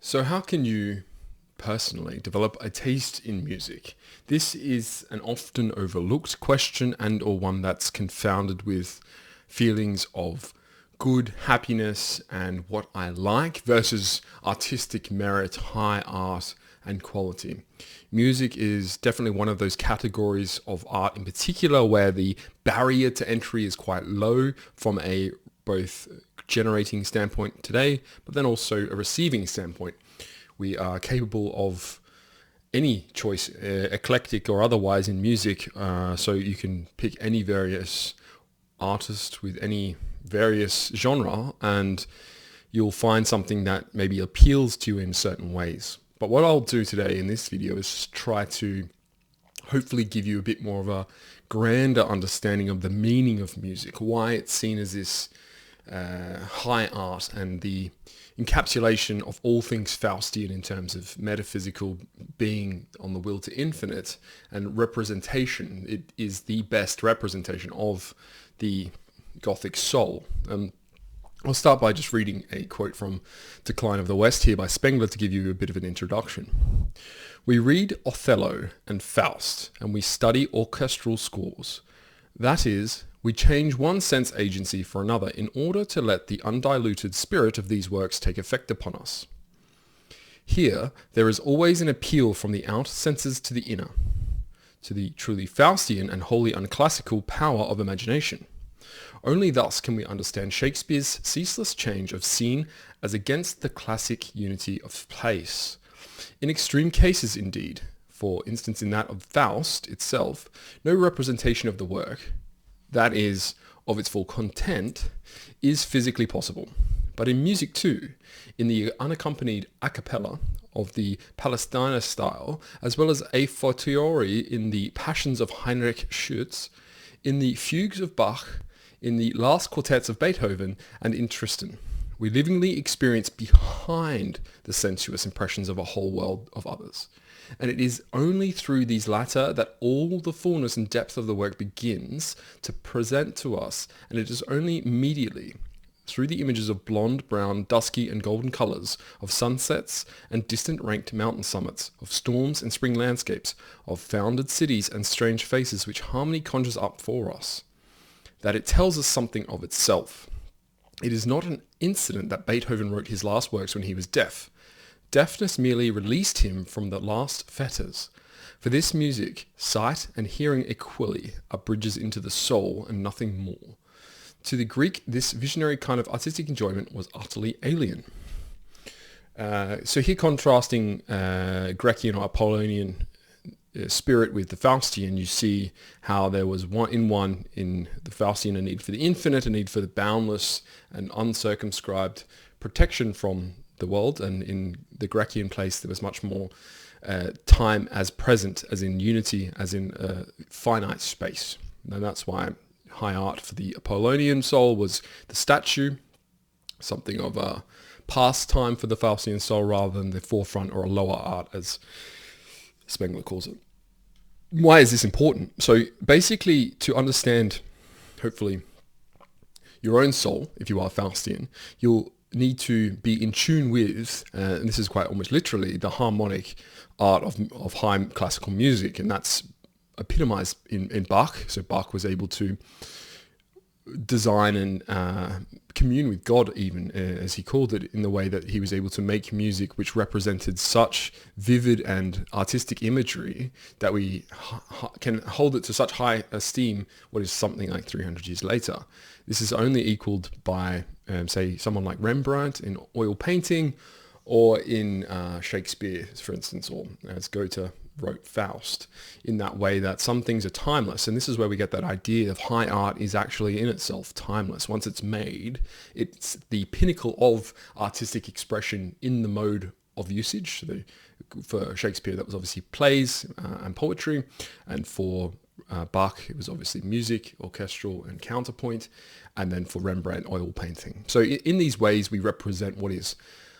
So how can you personally develop a taste in music? This is an often overlooked question and or one that's confounded with feelings of good happiness and what I like versus artistic merit, high art and quality. Music is definitely one of those categories of art in particular where the barrier to entry is quite low from a both generating standpoint today, but then also a receiving standpoint. We are capable of any choice, eclectic or otherwise, in music. So you can pick any various artist with any various genre and you'll find something that maybe appeals to you in certain ways. But what I'll do today in this video is try to hopefully give you a bit more of a grander understanding of the meaning of music, why it's seen as this high art and the encapsulation of all things Faustian in terms of metaphysical being on the will to infinite and representation. It is the best representation of the Gothic soul. I'll start by just reading a quote from Decline of the West here by Spengler to give you a bit of an introduction. We read Othello and Faust and we study orchestral scores. That is, we change one sense agency for another in order to let the undiluted spirit of these works take effect upon us. Here, there is always an appeal from the outer senses to the inner, to the truly Faustian and wholly unclassical power of imagination. Only thus can we understand Shakespeare's ceaseless change of scene as against the classic unity of place. In extreme cases indeed, for instance in that of Faust itself, no representation of the work, that is, of its full content, is physically possible. But in music too, in the unaccompanied a cappella of the Palestrina style, as well as a fortiori in the Passions of Heinrich Schütz, in the fugues of Bach, in the last quartets of Beethoven, and in Tristan, we livingly experience behind the sensuous impressions of a whole world of others. And it is only through these latter that all the fullness and depth of the work begins to present to us, and it is only immediately through the images of blonde, brown, dusky and golden colours, of sunsets and distant ranked mountain summits, of storms and spring landscapes, of founded cities and strange faces which harmony conjures up for us, that it tells us something of itself. It is not an incident that Beethoven wrote his last works when he was deaf. Deafness merely released him from the last fetters. For this music, sight and hearing equally are bridges into the soul and nothing more. To the Greek, this visionary kind of artistic enjoyment was utterly alien. So here contrasting Grecian or Apollonian spirit with the Faustian, you see how there was one in the Faustian a need for the infinite, a need for the boundless and uncircumscribed protection from the world, and in the Grecian place there was much more time as present, as in unity, as in finite space. And that's why high art for the Apollonian soul was the statue, something of a pastime for the Faustian soul rather than the forefront or a lower art, as Spengler calls it. Why is this important? So basically, to understand, hopefully, your own soul, if you are Faustian, you'll need to be in tune with, and this is quite almost literally, the harmonic art of high classical music, and that's epitomized in Bach. So Bach was able to design and commune with God, even as he called it, in the way that he was able to make music which represented such vivid and artistic imagery that we can hold it to such high esteem what is something like 300 years later. This is only equaled by say someone like Rembrandt in oil painting, or in Shakespeare, for instance, or as Goethe wrote Faust, in that way that some things are timeless. And this is where we get that idea of high art is actually in itself timeless. Once it's made, it's the pinnacle of artistic expression in the mode of usage. So for Shakespeare, that was obviously plays and poetry, and for Bach, it was obviously music, orchestral and counterpoint, and then for Rembrandt, oil painting. So in these ways, we represent what is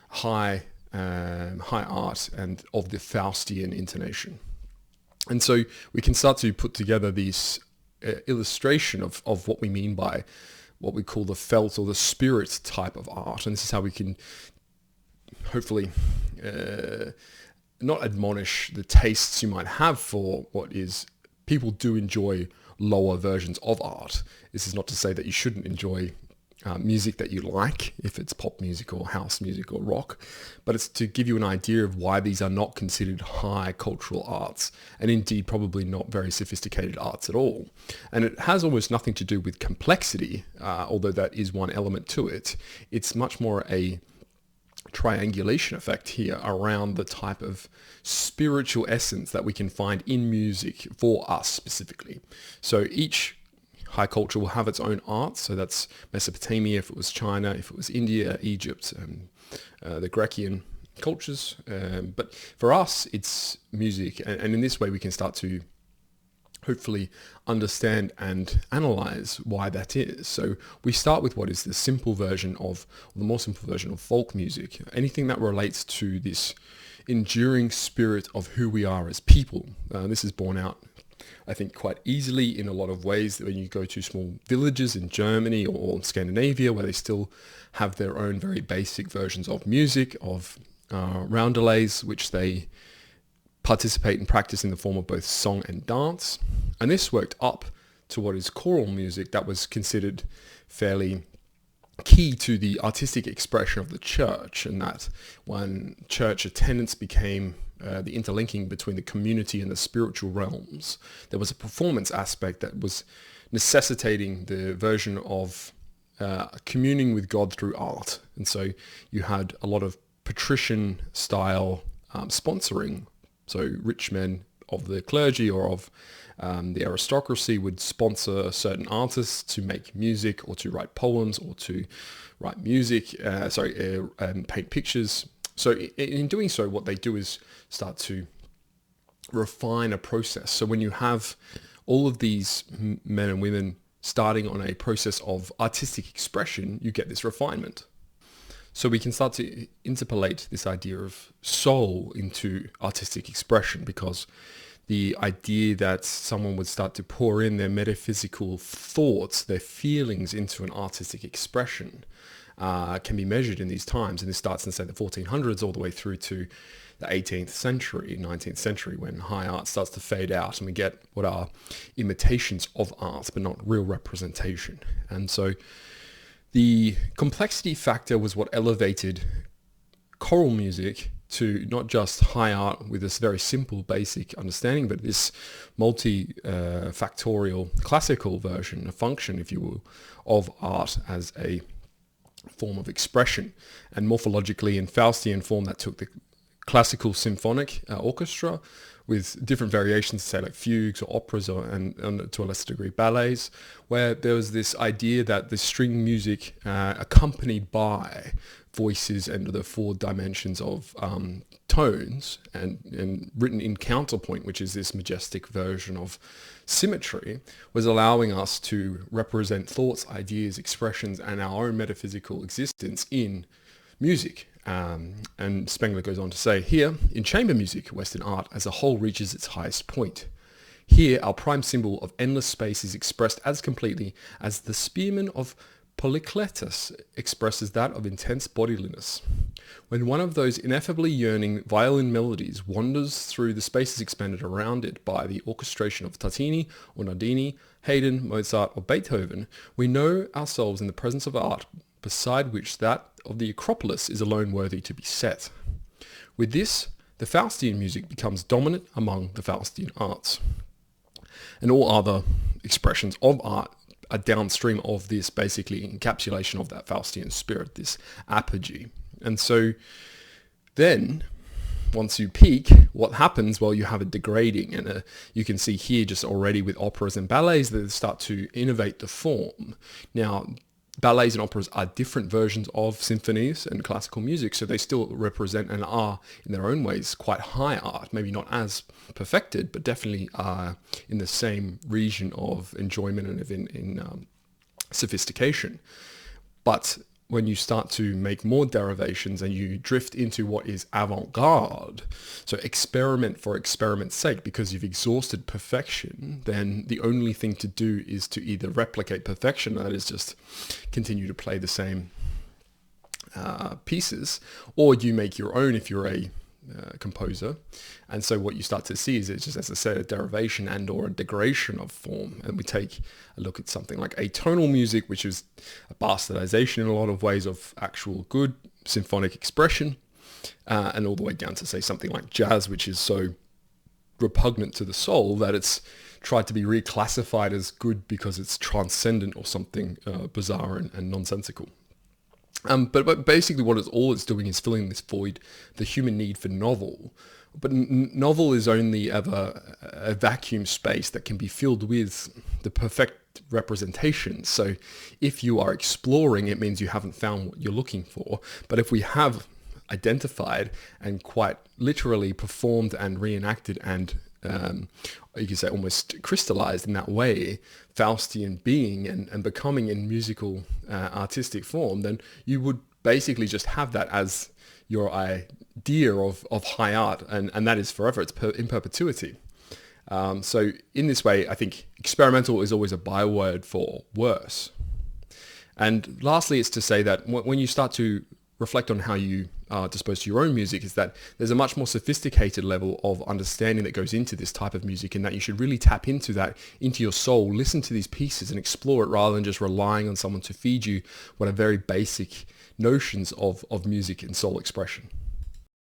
high art and of the Faustian intonation. And so we can start to put together this illustration of what we mean by what we call the felt or the spirit type of art. And this is how we can hopefully not admonish the tastes you might have for what is, people do enjoy lower versions of art. This is not to say that you shouldn't enjoy music that you like, if it's pop music or house music or rock, but it's to give you an idea of why these are not considered high cultural arts, and indeed probably not very sophisticated arts at all. And it has almost nothing to do with complexity, although that is one element to it. It's much more a triangulation effect here around the type of spiritual essence that we can find in music for us specifically. So each high culture will have its own art. So that's Mesopotamia, if it was China, if it was India, Egypt, the Grecian cultures. But for us, it's music. And in this way, we can start to hopefully understand and analyze why that is. So we start with what is the simple version of, or the more simple version of folk music. Anything that relates to this enduring spirit of who we are as people. This is borne out, I think, quite easily in a lot of ways when you go to small villages in Germany or Scandinavia, where they still have their own very basic versions of music, of roundelays, which they participate and practice in the form of both song and dance. And this worked up to what is choral music that was considered fairly key to the artistic expression of the church, and that when church attendance became the interlinking between the community and the spiritual realms, there was a performance aspect that was necessitating the version of communing with God through art. And so you had a lot of patrician style sponsoring. So rich men of the clergy or of the aristocracy would sponsor certain artists to make music or to write poems or to write music, and paint pictures. So in doing so, what they do is start to refine a process. So when you have all of these men and women starting on a process of artistic expression, you get this refinement. So we can start to interpolate this idea of soul into artistic expression, because the idea that someone would start to pour in their metaphysical thoughts, their feelings into an artistic expression can be measured in these times. And this starts in, say, the 1400s all the way through to the 18th century, 19th century, when high art starts to fade out and we get what are imitations of art, but not real representation. And so the complexity factor was what elevated choral music to not just high art with this very simple basic understanding, but this multi-factorial classical version, a function, if you will, of art as a form of expression. And morphologically in Faustian form, that took the classical symphonic orchestra with different variations, say like fugues or operas and to a lesser degree ballets, where there was this idea that the string music accompanied by voices and the four dimensions of tones and written in counterpoint, which is this majestic version of symmetry, was allowing us to represent thoughts, ideas, expressions, and our own metaphysical existence in music. And Spengler goes on to say, here, in chamber music, Western art as a whole reaches its highest point. Here, our prime symbol of endless space is expressed as completely as the spearman of Polycletus expresses that of intense bodiliness. When one of those ineffably yearning violin melodies wanders through the spaces expanded around it by the orchestration of Tartini or Nardini, Haydn, Mozart, or Beethoven, we know ourselves in the presence of art beside which that of the Acropolis is alone worthy to be set. With this, the Faustian music becomes dominant among the Faustian arts. And all other expressions of art are downstream of this, basically encapsulation of that Faustian spirit, this apogee. And so then, once you peak, what happens? Well, you have a degrading, and you can see here just already with operas and ballets that start to innovate the form. Now, ballets and operas are different versions of symphonies and classical music, so they still represent and are, in their own ways, quite high art. Maybe not as perfected, but definitely are in the same region of enjoyment and in sophistication. But when you start to make more derivations and you drift into what is avant-garde, so experiment for experiment's sake, because you've exhausted perfection, then the only thing to do is to either replicate perfection, that is just continue to play the same pieces, or you make your own if you're a composer. And so what you start to see is it's just, as I said, a derivation and or a degradation of form. And we take a look at something like atonal music, which is a bastardization in a lot of ways of actual good symphonic expression, and all the way down to, say, something like jazz, which is so repugnant to the soul that it's tried to be reclassified as good because it's transcendent or something bizarre and nonsensical. But basically what it's doing is filling this void, the human need for novel. But novel is only ever a vacuum space that can be filled with the perfect representation. So if you are exploring, it means you haven't found what you're looking for. But if we have identified and quite literally performed and reenacted and you could say almost crystallized in that way, Faustian being and becoming in musical artistic form, then you would basically just have that as your idea of high art, and that is forever. It's in perpetuity. So in this way, I think experimental is always a byword for worse. And lastly, it's to say that when you start to reflect on how you are disposed to your own music, is that there's a much more sophisticated level of understanding that goes into this type of music, and that you should really tap into that, into your soul, listen to these pieces and explore it rather than just relying on someone to feed you what are very basic notions of music and soul expression.